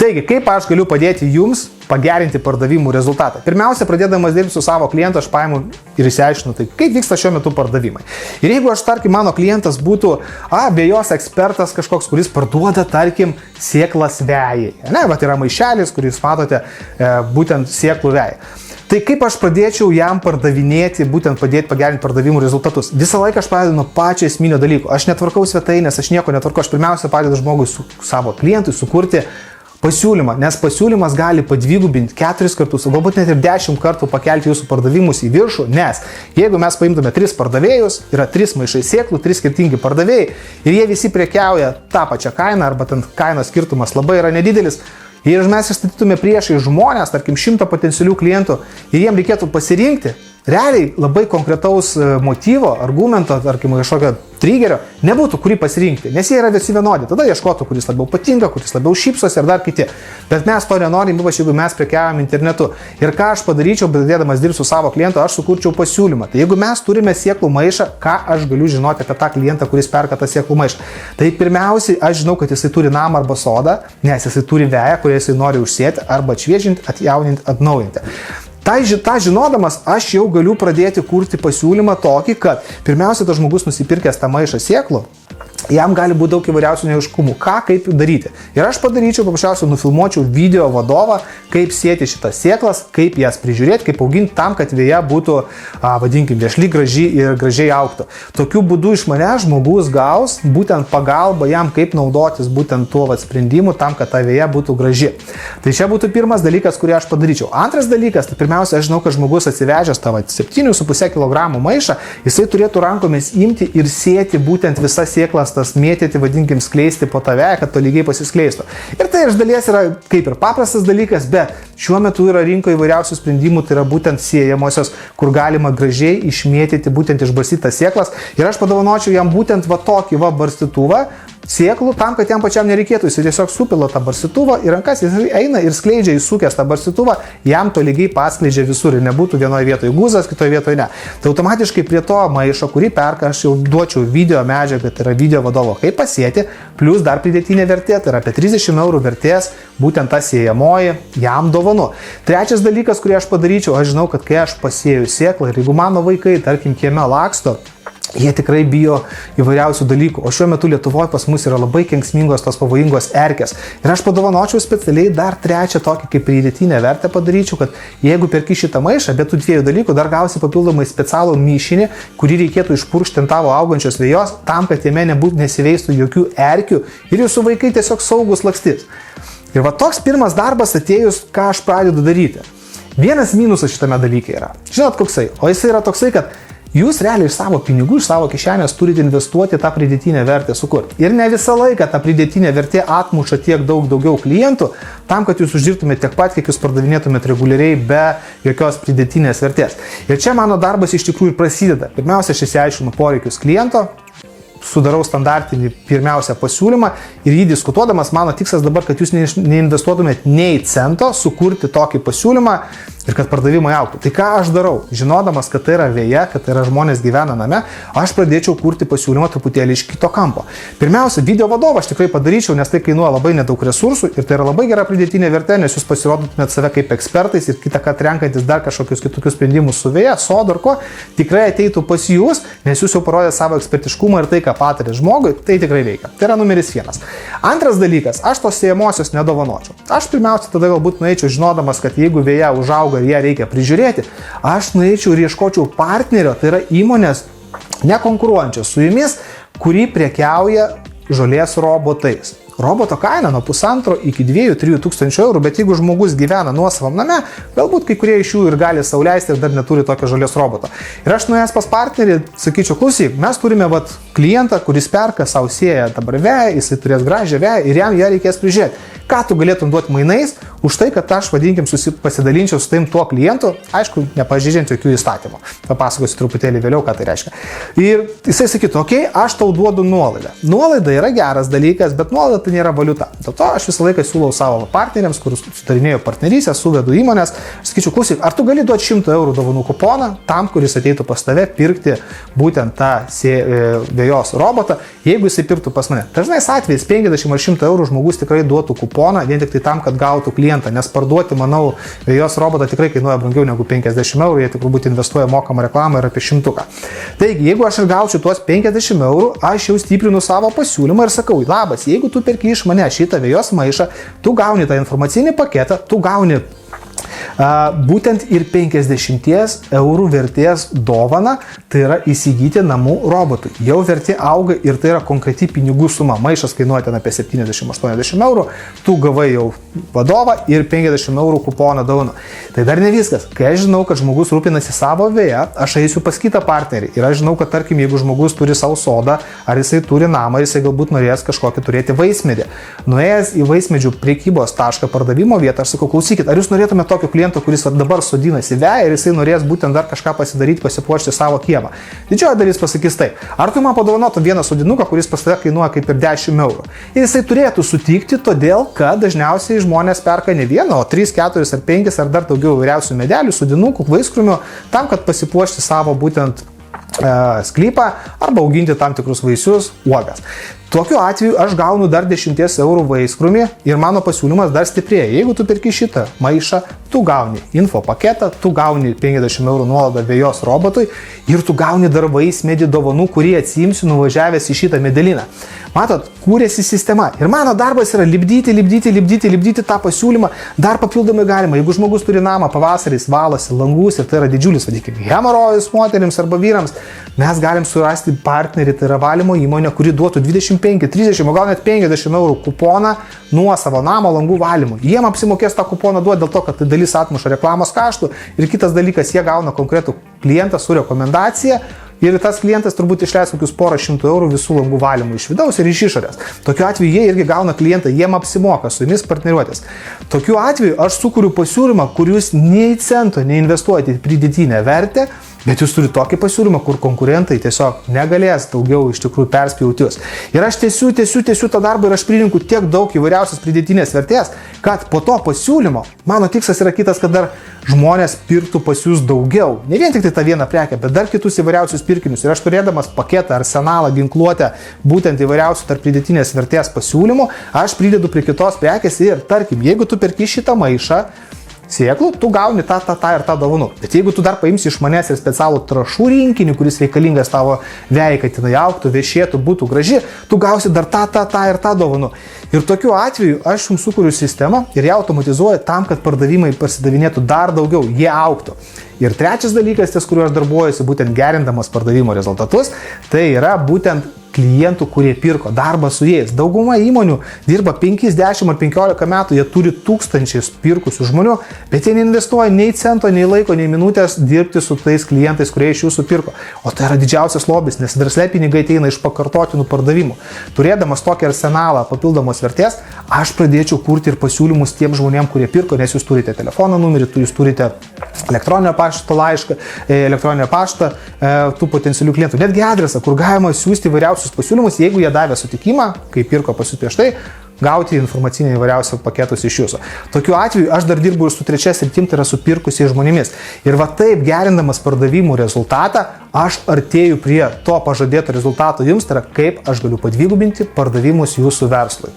Taigi, kaip aš galiu padėti jums pagerinti pardavimų rezultatą? Pirmiausia, pradėdamas dirbti su savo klientu, aš paimu ir išsiaiškinu, tai kaip vyksta šiuo metu pardavimai. Ir jeigu aš, tarkim, mano klientas būtų abejos ekspertas kažkoks, kuris parduoda, tarkim, sėklas vejai. Ne, bet yra maišelis, kurį jūs matote, būtent sėklų vejai. Tai kaip aš pradėčiau jam pardavinėti, būtent padėti pagerinti pardavimų rezultatus? Visą laiką aš pradedu nuo pačio esminio dalyko. Aš netvarkau svetainės, aš nieko netvarkau. Aš pirmiausia padedu žmogui, savo klientui sukurti pasiūlymą, nes pasiūlymas gali padvigubinti 4 kartus, o galbūt net ir 10 kartų pakelti jūsų pardavimus į viršų, nes jeigu mes paimtume 3 pardavėjus, yra 3 maišai sėklų, 3 skirtingi pardavėjai ir jie visi prekiauja tą pačią kainą arba ten kainos skirtumas labai yra nedidelis, ir mes įstatytume priešai žmonės, tarkim 100 potencialių klientų ir jiem reikėtų pasirinkti, realiai labai konkretaus motyvo, argumento, tarkim kažkokio trigerio, nebūtų kurį pasirinkti, nes jie yra visi vienodi. Tada ieškotų, kuris labiau patinka, kuris labiau šypsosi ir dar kiti. Bet mes to nenorim, ypač jeigu mes prekiaujam internetu. Ir ką aš padaryčiau, pradėdamas dirbti su savo klientu, aš sukurčiau pasiūlymą. Tai jeigu mes turime sėklų maišą, ką aš galiu žinoti apie tą klientą, kuris perka tą sėklų maišą? Tai pirmiausiai, aš žinau, kad jisai turi namą arba sodą, nes jisai turi veją, kurią jisai nori užsėti arba atšviežinti, atjauninti, atnaujinti. Ta žinodamas, aš jau galiu pradėti kurti pasiūlymą tokį, kad pirmiausia, tas žmogus nusipirkęs tą maišą sėklų, jam gali būti daug įvairiausių neaiškumų, ką, kaip daryti. Ir aš padaryčiau, paprasčiausiai nufilmuočiau video vadovą, kaip sėti šitas sėklas, kaip jas prižiūrėti, kaip auginti tam, kad veja būtų, vadinkim, vešli, graži ir gražiai augtų. Tokiu būdu iš mane žmogus gaus būtent pagalbą jam, kaip naudotis būtent tuo sprendimu tam, kad ta veja būtų graži. Tai čia būtų pirmas dalykas, kurį aš padaryčiau. Antras dalykas, tai pirmiausia, aš žinau, kad žmogus atsivežęs tą 7,5 kg maišą, jisai turėtų rankomis imti ir sėti būtent visas sėklas, tas mėtyti, vadinkim, skleisti po tave, kad tolygiai pasiskleistų. Ir tai iš dalies yra kaip ir paprastas dalykas, bet šiuo metu yra rinkoje įvairiausių sprendimų, tai yra būtent siejamosios, kur galima gražiai išmėtyti, būtent išbarstytas sėklas. Ir aš padovanočiau jam būtent tokį barstytuvą sėklų, tam, kad jam pačiam nereikėtų, jis tiesiog supila tą barstytuvą į rankas, jis eina ir skleidžia įsukęs tą barstytuvą, jam tolygiai paskleidžia visur ir nebūtų vienoje vietoje guzas, kitoje vietoje ne. Tai automatiškai prie to maišo, kurį perka, aš jau duočiau video medžiagą, tai yra video vadovo, kaip pasėti, plus dar pridėtinė vertė, tai yra apie 30 eurų vertės, būtent ta sėjamoji jam dovanu. Trečias dalykas, kurį aš padaryčiau, aš žinau, kad kai aš pasėju sėklą ir jeigu mano vaikai, tarkim, kieme laksto, jie tikrai bijo įvairiausių dalykų, o šiuo metu Lietuvoje pas mus yra labai kenksmingos tos pavojingos erkės. Ir aš padovanočiau specialiai dar trečią tokį kaip pridėtinę vertę padaryčiau, kad jeigu perki šitą maišą, be tų 2 dalykų dar gausi papildomai specialų mišinį, kurį reikėtų išpurkšti ant tavo augančios vejos, tam, kad jame nesiveistų jokių erkių ir jūsų vaikai tiesiog saugus lakstys. Ir toks pirmas darbas atėjus, ką aš pradedu daryti. Vienas minusas šitame dalyke yra. Žinot koksai? O jisai yra toksai, kad jūs realiai iš savo pinigų, iš savo kišenės turite investuoti tą pridėtinę vertę sukurti. Ir ne visą laiką ta pridėtinė vertė atmuša tiek daugiau klientų, tam, kad jūs uždirbtumėte tiek pat, kiek jūs pardavinėtumėte reguliariai be jokios pridėtinės vertės. Ir čia mano darbas iš tikrųjų prasideda. Pirmiausia, aš išsiaiškinu poreikius kliento, sudarau standartinį pirmiausia pasiūlymą ir jį diskutuodamas, mano tikslas dabar, kad jūs neinvestuotumėt nei cento, sukurti tokį pasiūlymą ir kad pardavimai augtų. Tai ką aš darau? Žinodamas, kad tai yra veja, kad tai yra žmonės gyvena name, aš pradėčiau kurti pasiūlymą truputėlį iš kito kampo. Pirmiausia, video vadovą aš tikrai padaryčiau, nes tai kainuoja labai nedaug resursų ir tai yra labai gera pridėtinė vertė, nes jūs pasirodytumėt save kaip ekspertais ir kitą kartą renkantis dar kažkokius kitokius sprendimus su veja, sodu ar ko, tikrai ateitų pas jūs, nes jūs jau parodėte savo ekspertiškumą ir tai, ką patarė žmogui, tai tikrai veikia. Tai yra numeris 1. Antras dalykas, aš tos siejamosios nedovanočiau. Aš pirmiausia tada galbūt nueičiau žinodamas, kad jeigu veja užauga ir ją reikia prižiūrėti, aš nueičiau ir ieškočiau partnerio, tai yra įmonės nekonkuruojančios su jumis, kuri prekiauja žolės robotais. Roboto kaina nuo 1,5 iki 2-3 tūkstančių eurų, bet jeigu žmogus gyvena nuosavam name, galbūt kai kurie iš jų ir gali sau leisti ir dar neturi tokio žolės roboto. Ir aš nuėjęs pas partnerį, sakyčiau, klausyk, mes turime klientą, kuris perka savo sėją dabar veją, jisai turės gražią veją ir jam ją reikės prižiūrėti. Ką tu galėtum duoti mainais už tai, kad aš, vadinkim, pasidalinčiau su taim tuo klientu, aišku, nepažeidžiant jokių įstatymų. Papasakosiu truputėlį vėliau, ką tai reiškia. Ir jisai sakytų, okei, aš tau duodu nuolaidą. Nuolaida yra geras dalykas, bet nuolaida tai nėra valiuta. Dėl to aš visą laiką siūlau savo partneriams, kur sudarinėjau partnerystę, suvedu įmonės, sakyčiau, klausyk, ar tu gali duoti 100 eurų dovanų kuponą tam, kuris ateitų pas tave pirkti būtent tą vejos robotą, jeigu jisai pirktų pas mane. Dažnais atvejais 50 ar 100 eurų žmogus tikrai duotų kuponą vien tik tai tam, kad gautų klientą, nes parduoti, manau, vejos robotą tikrai kainuoja brangiau negu 50 eurų, jie tik turbūt investuoja mokamą reklamą ir apie 100. Taigi, jeigu aš ir gaučiau tuos 50 eurų, aš jau stiprinu savo pasiūlymą ir sakau, labas, jeigu tu perki iš mane šitą vejos maišą, tu gauni tą informacinį paketą, tu gauni būtent ir 50 eurų vertės dovaną, tai yra įsigyti namų robotui. Jau vertė auga ir tai yra konkreti pinigų suma. Maišas kainuoja ten apie 70-80 eurų, tu gavai jau vadovą ir 50 eurų kuponą dovaną. Tai dar ne viskas. Kai aš žinau, kad žmogus rūpinasi savo veja, aš eisiu pas kitą partnerį. Ir aš žinau, kad tarkim, jeigu žmogus turi savo sodą, ar jisai turi namą, jisai galbūt norės kažkokį turėti vaismedį. Nuėjęs į vaismedžių prekybos tašką pardavimo vietą, aš sakau, klausykit, ar jūs norėtumėte tokio kliento, kuris dabar sodinasi veją ir jisai norės būtent dar kažką pasidaryti, pasipuošti savo kiemą. Didžioji dalis pasakys taip, ar tu man padovanotum vieną sodinuką, kuris pas tave kainuoja kaip ir 10 eurų. Ir jisai turėtų sutikti, todėl, kad dažniausiai žmonės perka ne vieną, o 3, 4 ar 5 ar dar daugiau įvairiausių medelių, sodinukų, vaiskrūmių, tam, kad pasipuošti savo būtent sklypą arba auginti tam tikrus vaisius, uogas. Tokiu atveju aš gaunu dar 10 eurų vaiskrūmį ir mano pasiūlymas dar stiprėja. Jeigu tu perki šitą maišą, tu gauni info paketą, tu gauni 50 eurų nuolaidą vejos robotui ir tu gauni dar vaismedį dovanų, kurį atsiimsi nuvažiavęs į šitą medelyną. Matot, kūrėsi sistema. Ir mano darbas yra lipdyti tą pasiūlymą. Dar papildomai galima. Jeigu žmogus turi namą, pavasariais valosi langus ir tai yra didžiulis, vadinkim, hemorojus moterims arba vyrams, mes galim surasti partnerį, tai yra valymo įmonė, kuri duotų 25, 30, o gal net 50 eurų kuponą nuo savo namo langų valymui. Jiem apsimokės tą kuponą duoti dėl to, kad tai dalis atmuša reklamos kaštų ir kitas dalykas, jie gauna konkretų klientą su rekomendacija. Ir tas klientas turbūt išleis kokius porą šimtų eurų visų langų valymų iš vidaus ir iš išorės. Tokiu atveju jie irgi gauna klientą, jiem apsimoka su jumis partneriuotis. Tokiu atveju aš sukuriu pasiūlymą, kur jūs nei cento neinvestuojate į pridėtinę vertę, bet jūs turite tokį pasiūlymą, kur konkurentai tiesiog negalės daugiau iš tikrųjų perspjauti jūs. Ir aš tęsiu tą darbą ir aš pririnku tiek daug įvairiausios pridėtinės vertės, kad po to pasiūlymo mano tikslas yra kitas, kad dar žmonės pirktų pas jūs daugiau. Ne vien tik tai tą vieną prekę, bet dar kitus įvairiausius pirkinius. Ir aš turėdamas paketą, arsenalą, ginkluotę, būtent įvairiausių tarp pridėtinės vertės pasiūlymų, aš pridedu prie kitos prekės ir, tarkim, jeigu tu perki šitą maišą sėklų, tu gauni tą ir tą dovanų. Bet jeigu tu dar paimsi iš manęs ir specialų trąšų rinkinį, kuris reikalingas tavo vejai, kad jinai augtų, viešėtų, būtų graži, tu gausi dar tą ir tą dovanų. Ir tokiu atveju aš jums sukuriu sistemą ir ją automatizuoju tam, kad pardavimai parsidavinėtų dar daugiau, jie augtų. Ir trečias dalykas, ties kuriuo aš darbuojuosi, būtent gerindamas pardavimo rezultatus, tai yra būtent klientų, kurie pirko, darbas su jais. Dauguma įmonių dirba 5, 10 ar 15 metų, jie turi tūkstančiais pirkusių žmonių, bet jie neinvestuoja nei cento, nei laiko, nei minutės dirbti su tais klientais, kurie iš jūsų pirko. O tai yra didžiausias lobis, nes versle pinigai ateina iš pakartotinų pardavimų. Turėdamas tokį arsenalą papildomos vertės, aš pradėčiau kurti ir pasiūlymus tiem žmonėm, kurie pirko, nes jūs turite telefono numerį, jūs turite elektroninio pašto laišką, elektroninio paštą tų potencialių klientų, netgi adresą, kur galima siūsti įvairiausius pasiūlymus, jeigu jie davė sutikimą, kai pirko pas jūs prieš tai, gauti informacinį įvairiausių paketus iš jūsų. Tokiu atveju aš dar dirbu ir su trečia sritim, tai yra su pirkusiais žmonėmis. Ir va taip, gerindamas pardavimų rezultatą, aš artėju prie to pažadėto rezultato jums, tai yra kaip aš galiu padvigubinti pardavimus jūsų verslui.